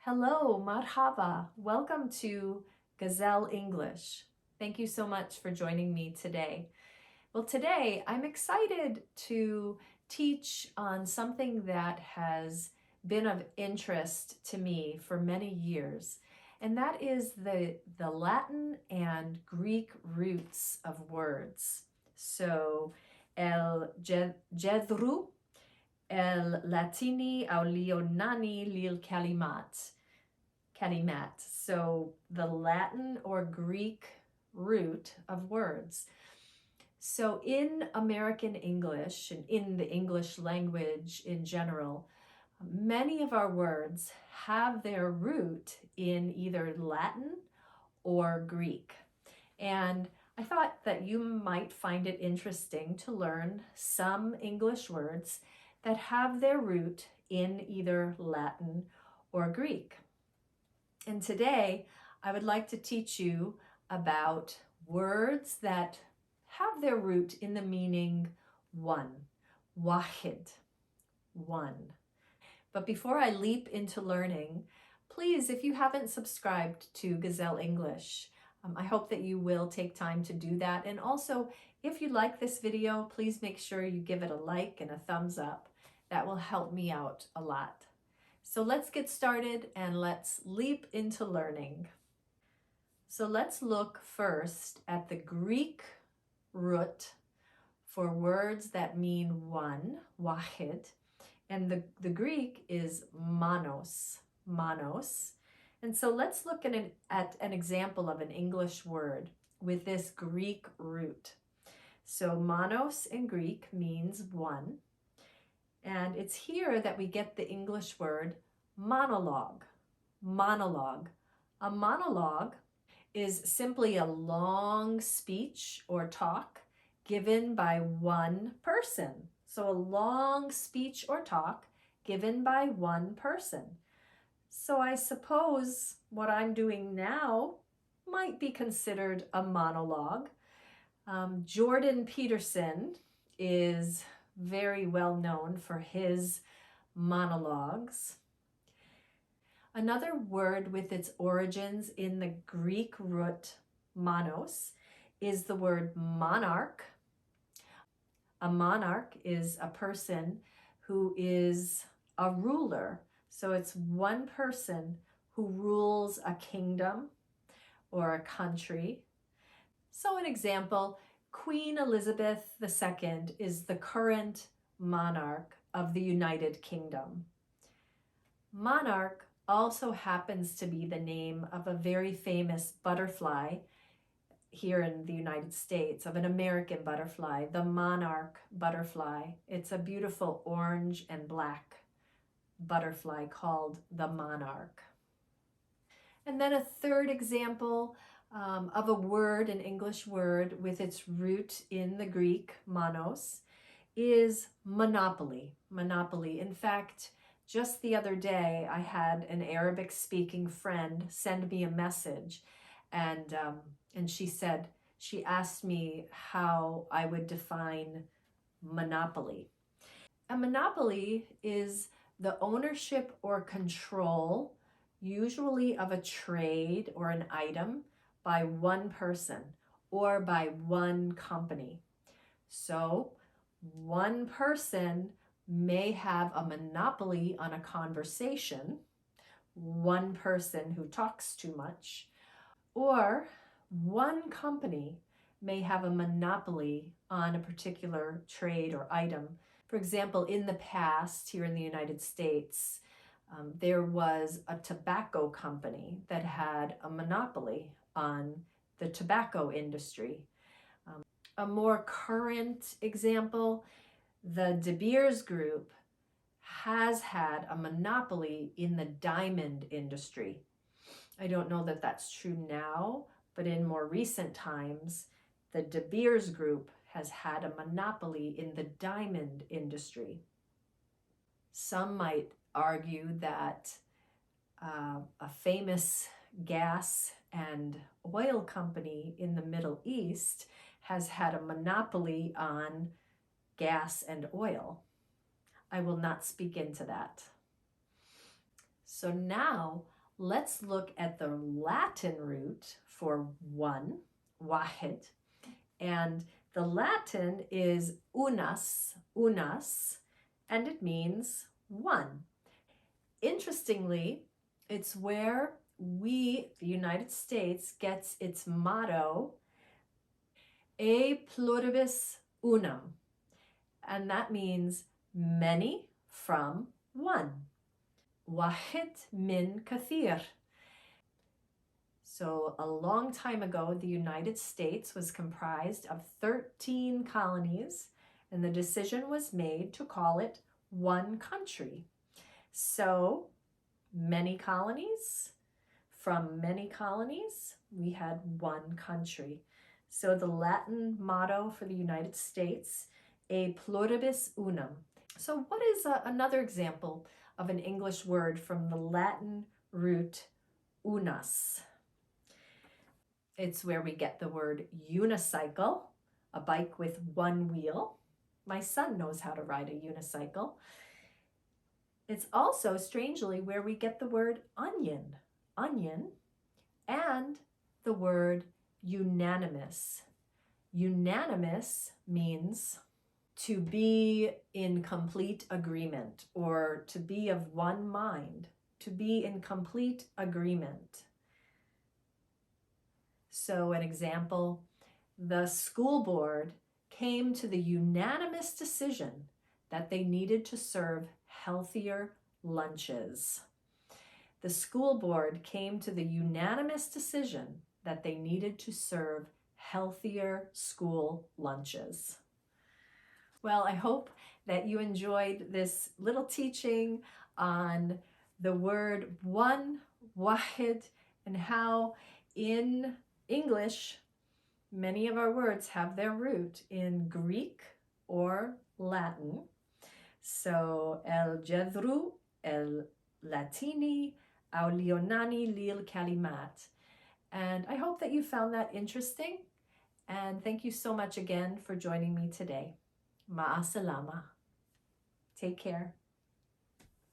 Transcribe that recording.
Hello, marhaba. Welcome to Gazelle English. Thank you so much for joining me today. Well, today I'm excited to teach on something that has been of interest to me for many years, and that is the Latin and Greek roots of words. So, الجذر اليوناني أو اليوناني للكلمات. So the Latin or Greek root of words. So in American English and in the English language in general, many of our words have their root in either Latin or Greek. And I thought that you might find it interesting to learn some English words that have their root in either Latin or Greek. And today I would like to teach you about words that have their root in the meaning one, wahid, one. But before I leap into learning, please, if you haven't subscribed to Gazelle English, I hope that you will take time to do that. And also, if you like this video, please make sure you give it a like and a thumbs up. That will help me out a lot. So let's get started and let's leap into learning. So let's look first at the Greek root for words that mean one, wahid. And the Greek is manos. And so let's look at an example of an English word with this Greek root. So manos in Greek means one. And it's here that we get the English word monologue. A monologue is simply a long speech or talk given by one person. So a long speech or talk given by one person. So I suppose what I'm doing now might be considered a monologue. Jordan Peterson is very well known for his monologues. Another word with its origins in the Greek root monos is the word monarch. A monarch is a person who is a ruler. So it's one person who rules a kingdom or a country. So an example, Queen Elizabeth II is the current monarch of the United Kingdom. Monarch also happens to be the name of a very famous butterfly here in the United States, of an American butterfly, the monarch butterfly. It's a beautiful orange and black butterfly called the monarch. And then a third example of a word, an English word with its root in the Greek, monos, is monopoly. In fact, just the other day, I had an Arabic-speaking friend send me a message, and she asked me how I would define monopoly. A monopoly is the ownership or control, usually of a trade or an item, by one person or by one company. So one person may have a monopoly on a conversation, one person who talks too much, or one company may have a monopoly on a particular trade or item. For example, in the past, here in the United States, there was a tobacco company that had a monopoly on the tobacco industry. A more current example, the De Beers Group has had a monopoly in the diamond industry. I don't know that that's true now, but in more recent times, the De Beers Group has had a monopoly in the diamond industry. Some might argue that a famous gas and oil company in the Middle East has had a monopoly on gas and oil. I will not speak into that. So now let's look at the Latin root for one, واحد, and the Latin is unus, and it means one. Interestingly, it's where the United States, gets its motto, e pluribus unum, and that means many from one. واحد من كثير. So a long time ago, the United States was comprised of 13 colonies, and the decision was made to call it one country. So many colonies, from many colonies, we had one country. So the Latin motto for the United States, e pluribus unum. So what is another example of an English word from the Latin root unus? It's where we get the word unicycle, a bike with one wheel. My son knows how to ride a unicycle. It's also, strangely, where we get the word onion, and the word unanimous. Unanimous means to be in complete agreement, or to be of one mind, to be in complete agreement. So an example, the school board came to the unanimous decision that they needed to serve healthier lunches. The school board came to the unanimous decision that they needed to serve healthier school lunches. Well, I hope that you enjoyed this little teaching on the word one, واحد, and how in English, many of our words have their root in Greek or Latin. So الجذر, اللاتيني, أو اليوناني للكلمات. And I hope that you found that interesting. And thank you so much again for joining me today. Ma'asalama. Take care.